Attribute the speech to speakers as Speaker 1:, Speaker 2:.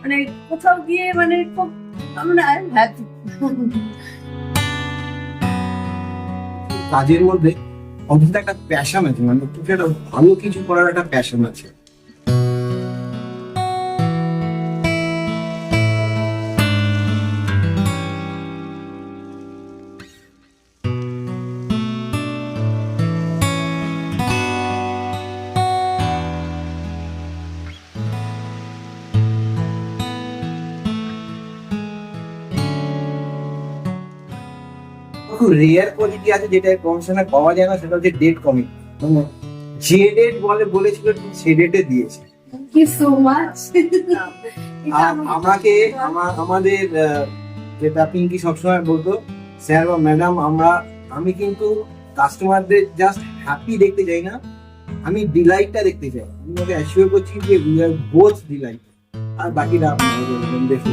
Speaker 1: মানে কোথাও গিয়ে মানে খুব আমরা হ্যাপি।
Speaker 2: কাজের মধ্যে অন্তত একটা প্যাশন আছে, মানে তোকে একটা ভালো কিছু করার একটা প্যাশন আছে। খুব রেয়ার কোয়ালিটি আছে যেটা প্রমোশনে পাওয়া যায় না, সেটা হচ্ছে ডেট কমিট। মানে যে ডেট বলেছিল ঠিক সে ডেটে দিয়েছে।
Speaker 1: Thank you so much.
Speaker 2: আর আমাকে আমাদের যেটা পিঙ্কি সবসময় বলতো, স্যার বা ম্যাডাম, আমি কিন্তু কাস্টমারদের জাস্ট হ্যাপি দেখতে চাই না, আমি ডিলাইটটা দেখতে চাই। আমি ওকে অ্যাসিওর করছি যে উই আর বোথ ডিলাইট। আর বাকিটা আপনি দেখে